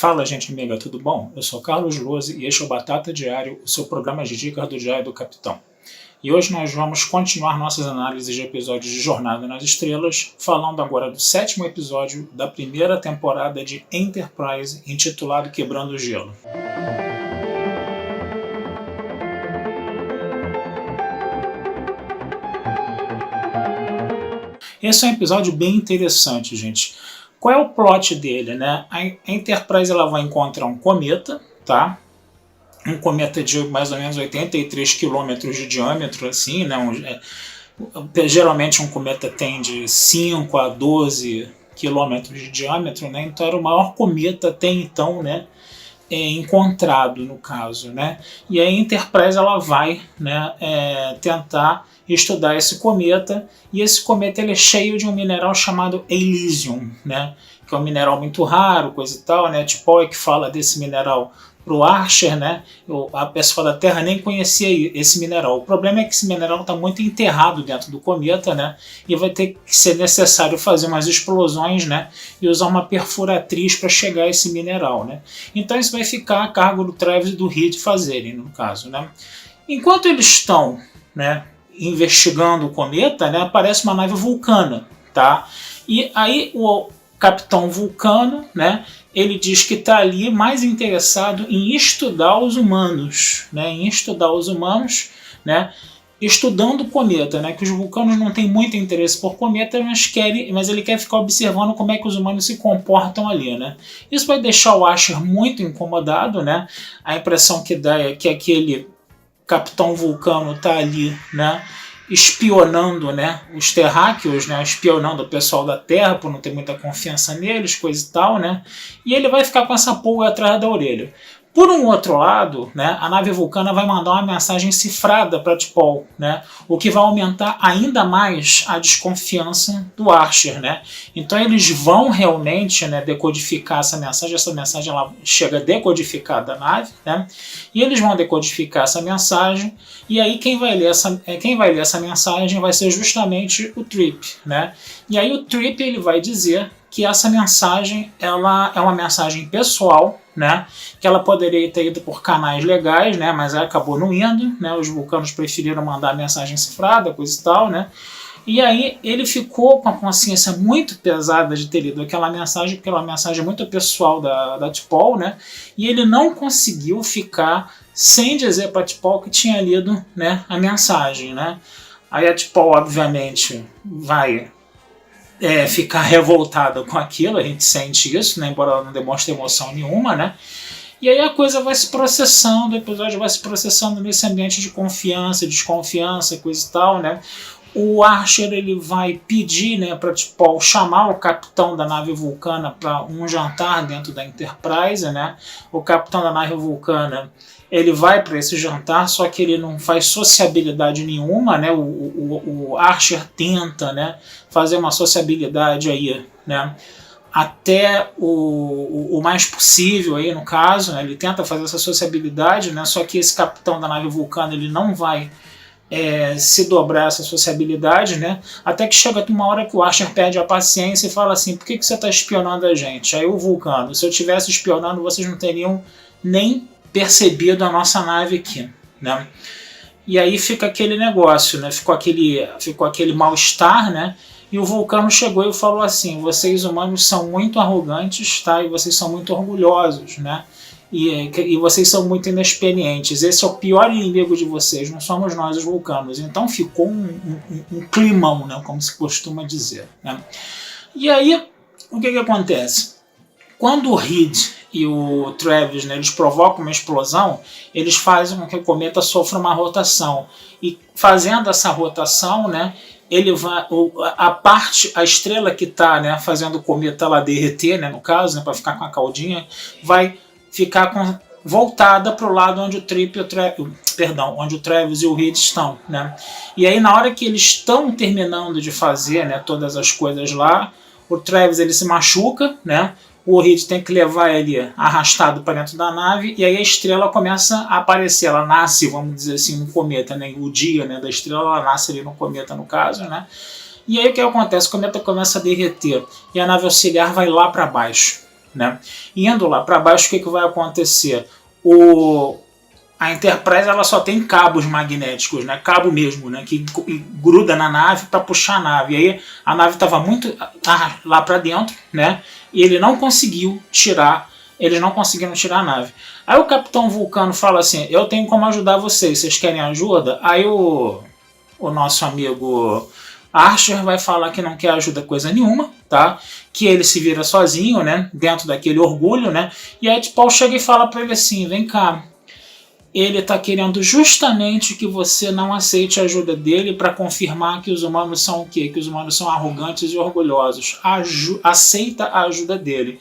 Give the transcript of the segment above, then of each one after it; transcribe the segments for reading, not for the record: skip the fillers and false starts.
Fala, gente amiga, tudo bom? Eu sou Carlos Lose e este é o Batata Diário, o seu programa de dicas do Diário do Capitão. E hoje nós vamos continuar nossas análises de episódios de Jornada nas Estrelas, falando agora do 7º episódio da primeira temporada de Enterprise, intitulado Quebrando o Gelo. Esse é um episódio bem interessante, gente. Qual é o plot dele, né? A Enterprise ela vai encontrar um cometa, tá? Um cometa de mais ou menos 83 quilômetros de diâmetro, assim, né? Geralmente um cometa tem de 5 a 12 quilômetros de diâmetro, né? Então era o maior cometa até então, né? Encontrado no caso, né? E a Enterprise ela vai, né, tentar estudar esse cometa, e esse cometa ele é cheio de um mineral chamado Elysium, né? Que é um mineral muito raro, coisa e tal, né? Tipo, que fala desse mineral pro Archer, né? A pessoa da Terra nem conhecia esse mineral. O problema é que esse mineral está muito enterrado dentro do cometa, né? E vai ter que ser necessário fazer umas explosões, né? E usar uma perfuratriz para chegar a esse mineral, né? Então isso vai ficar a cargo do Travis e do Reed fazerem, no caso, né? Enquanto eles estão, né, investigando o cometa, né, aparece uma nave vulcana, tá? E aí o Capitão Vulcano, né, ele diz que está ali mais interessado em estudar os humanos, né, estudando o cometa, né, que os vulcanos não têm muito interesse por cometa, mas ele quer ficar observando como é que os humanos se comportam ali, né. Isso vai deixar o Archer muito incomodado, né, a impressão que dá é que aquele Capitão Vulcano está ali, né, espionando, né, os terráqueos, né, espionando o pessoal da Terra por não ter muita confiança neles, coisa e tal, né, e ele vai ficar com essa pulga atrás da orelha. Por um outro lado, né, a nave vulcana vai mandar uma mensagem cifrada para T'Pol, né, o que vai aumentar ainda mais a desconfiança do Archer, né. Então eles vão realmente, né, decodificar essa mensagem ela chega decodificada da nave, né, e eles vão decodificar essa mensagem, e aí quem vai ler essa mensagem vai ser justamente o Trip, né. E aí o Trip ele vai dizer que essa mensagem ela é uma mensagem pessoal, né, que ela poderia ter ido por canais legais, né, mas ela acabou não indo, né, os vulcanos preferiram mandar a mensagem cifrada, coisa e tal, né, e aí ele ficou com a consciência muito pesada de ter lido aquela mensagem, porque é uma mensagem muito pessoal da T'Pol, né, e ele não conseguiu ficar sem dizer para a T'Pol que tinha lido, né, a mensagem, né. Aí a T'Pol obviamente vai ficar revoltada com aquilo, a gente sente isso, né, embora ela não demonstre emoção nenhuma, né, e aí a coisa vai se processando, o episódio vai se processando nesse ambiente de confiança, desconfiança, coisa e tal, né. O Archer ele vai pedir, né, para T'Pol chamar o capitão da nave vulcana para um jantar dentro da Enterprise, né. O capitão da nave vulcana ele vai para esse jantar, só que ele não faz sociabilidade nenhuma, né? O Archer tenta, né, fazer uma sociabilidade aí, né, até o mais possível aí no caso, né, ele tenta fazer essa sociabilidade, né, só que esse capitão da nave vulcana ele não vai se dobrar essa sociabilidade, né, até que chega uma hora que o Archer perde a paciência e fala assim, por que você está espionando a gente? Aí o Vulcano, se eu estivesse espionando vocês não teriam nem percebido a nossa nave aqui, né? E aí fica aquele negócio, né? Ficou aquele mal-estar, né? E o Vulcano chegou e falou assim, vocês humanos são muito arrogantes, tá? E vocês são muito orgulhosos, né? E vocês são muito inexperientes. Esse é o pior inimigo de vocês, não somos nós os vulcanos. Então ficou um climão, né? Como se costuma dizer, né? E aí, o que acontece? Quando o Reed e o Travis, né, eles provocam uma explosão, eles fazem com que o cometa sofra uma rotação. E fazendo essa rotação, né, ele vai, a estrela que está, né, fazendo o cometa lá derreter, né, no caso, né, para ficar com a caldinha, vai ficar voltada para o lado onde onde o Travis e o Reed estão, né. E aí na hora que eles estão terminando de fazer, né, todas as coisas lá, o Travis ele se machuca, né. O Reed tem que levar ele arrastado para dentro da nave, e aí a estrela começa a aparecer, ela nasce, vamos dizer assim, no cometa, né? O dia, né, da estrela, ela nasce ali no cometa, no caso, né? E aí o que acontece? O cometa começa a derreter, e a nave auxiliar vai lá para baixo. né? Indo lá para baixo, o que vai acontecer? A Enterprise ela só tem cabos magnéticos, né? Cabo mesmo, né? Que gruda na nave para puxar a nave. E aí a nave estava muito lá para dentro, né? E eles não conseguiram tirar a nave. Aí o Capitão Vulcano fala assim: eu tenho como ajudar vocês querem ajuda? Aí o nosso amigo Archer vai falar que não quer ajuda coisa nenhuma, tá? Que ele se vira sozinho, né? Dentro daquele orgulho, né? E aí T'Pol chega e fala para ele assim: vem cá, ele está querendo justamente que você não aceite a ajuda dele para confirmar que os humanos são o quê? Que os humanos são arrogantes e orgulhosos. Aceita a ajuda dele.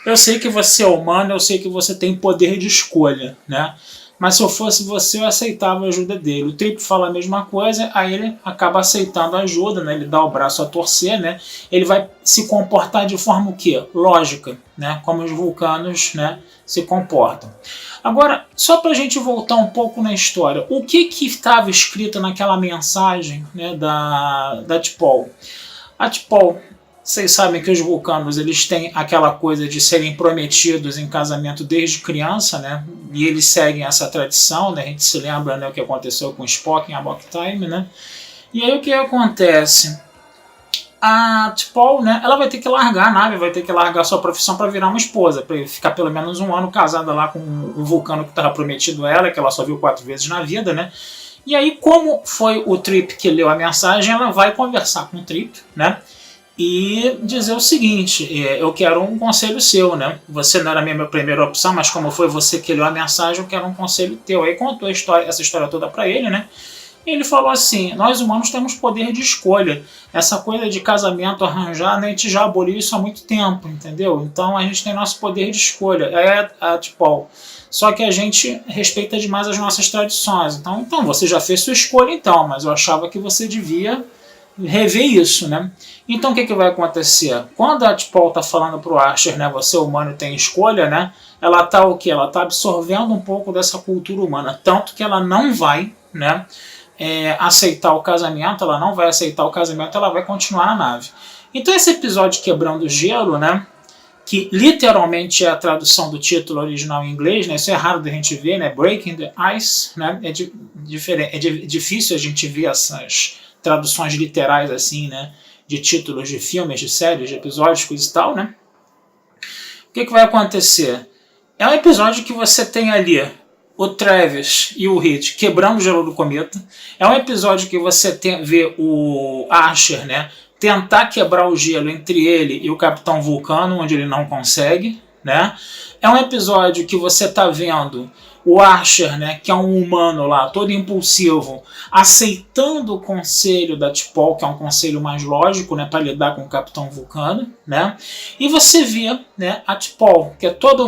Eu sei que você é humano, eu sei que você tem poder de escolha, né? Mas se eu fosse você, eu aceitava a ajuda dele. O Trip fala a mesma coisa, aí ele acaba aceitando a ajuda, né? Ele dá o braço a torcer, né? Ele vai se comportar de forma o quê? Lógica, né? Como os vulcanos, né, se comportam. Agora, só para a gente voltar um pouco na história, o que estava escrito naquela mensagem, né, da T'Pol? A T'Pol, vocês sabem que os vulcanos eles têm aquela coisa de serem prometidos em casamento desde criança, né? E eles seguem essa tradição, né? A gente se lembra, né, o que aconteceu com Spock em Amok Time, né? E aí o que acontece? A T'Pol, né, ela vai ter que largar a nave, vai ter que largar sua profissão para virar uma esposa, para ficar pelo menos um ano casada lá com um vulcano que estava prometido a ela, que ela só viu 4 vezes na vida, né? E aí, como foi o Trip que leu a mensagem, ela vai conversar com o Trip, né? E dizer o seguinte: eu quero um conselho seu, né? Você não era a minha primeira opção, mas como foi você que leu a mensagem, eu quero um conselho teu. Aí contou essa história toda para ele, né? E ele falou assim: nós humanos temos poder de escolha. Essa coisa de casamento arranjado, a gente já aboliu isso há muito tempo, entendeu? Então a gente tem nosso poder de escolha. É a T'Pol. Só que a gente respeita demais as nossas tradições. Então você já fez sua escolha, então, mas eu achava que você devia rever isso, né? Então o que vai acontecer? Quando a T'Pol está falando para o Archer, né, você humano tem escolha, né? Ela está o quê? Ela está absorvendo um pouco dessa cultura humana, tanto que ela não vai, né, aceitar o casamento, ela não vai aceitar o casamento, ela vai continuar na nave. Então esse episódio Quebrando o Gelo, né, que literalmente é a tradução do título original em inglês, né, isso é raro da gente ver, né, Breaking the Ice, né, difícil a gente ver essas traduções literais assim, né, de títulos de filmes, de séries, de episódios, coisa e tal, né. O que vai acontecer? É um episódio que você tem ali o Travis e o Hit quebrando o gelo do cometa. É um episódio que você vê o Archer, né, tentar quebrar o gelo entre ele e o Capitão Vulcano, onde ele não consegue, né. É um episódio que você está vendo o Archer, né, que é um humano lá, todo impulsivo, aceitando o conselho da T'Pol, que é um conselho mais lógico, né, para lidar com o Capitão Vulcano, né. E você vê, né, a T'Pol, que é toda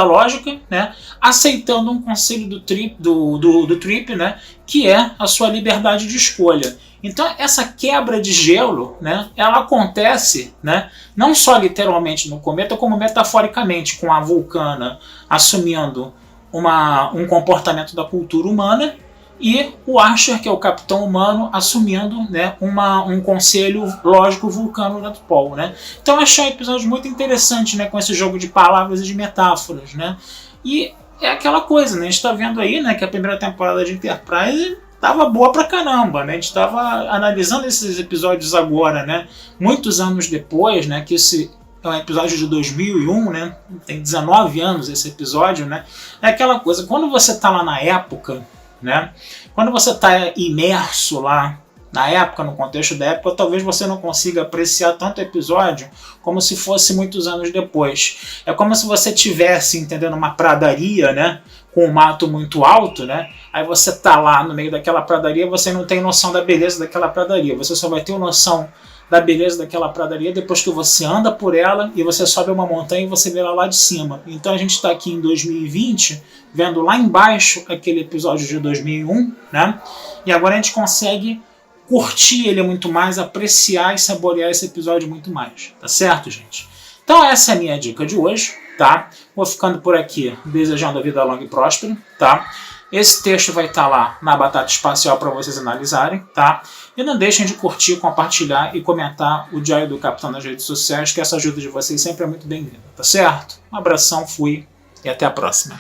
lógica, né, aceitando um conselho do Trip, né, que é a sua liberdade de escolha. Então essa quebra de gelo, né, ela acontece, né, não só literalmente no cometa, como metaforicamente, com a Vulcana assumindo um comportamento da cultura humana e o Archer, que é o capitão humano, assumindo, né, um conselho lógico vulcano da T'Pol, né. Então eu achei um episódio muito interessante, né, com esse jogo de palavras e de metáforas, né. E é aquela coisa, né, a gente está vendo aí, né, que a primeira temporada de Enterprise tava boa pra caramba, né? A gente tava analisando esses episódios agora, né? Muitos anos depois, né? Que esse é um episódio de 2001, né? Tem 19 anos esse episódio, né? É aquela coisa, quando você tá lá na época, né? Quando você tá imerso lá na época, no contexto da época, talvez você não consiga apreciar tanto episódio como se fosse muitos anos depois. É como se você tivesse, entendendo, uma pradaria, né? Com um mato muito alto, né? Aí você tá lá no meio daquela pradaria, você não tem noção da beleza daquela pradaria. Você só vai ter noção da beleza daquela pradaria depois que você anda por ela e você sobe uma montanha e você vê ela lá de cima. Então a gente está aqui em 2020, vendo lá embaixo aquele episódio de 2001, né? E agora a gente consegue curtir ele muito mais, apreciar e saborear esse episódio muito mais. Tá certo, gente? Então essa é a minha dica de hoje, tá? Vou ficando por aqui, desejando a vida longa e próspera, tá? Esse texto vai estar lá na Batata Espacial para vocês analisarem, tá? E não deixem de curtir, compartilhar e comentar o Diário do Capitão nas redes sociais, que essa ajuda de vocês sempre é muito bem-vinda, tá certo? Um abração, fui e até a próxima.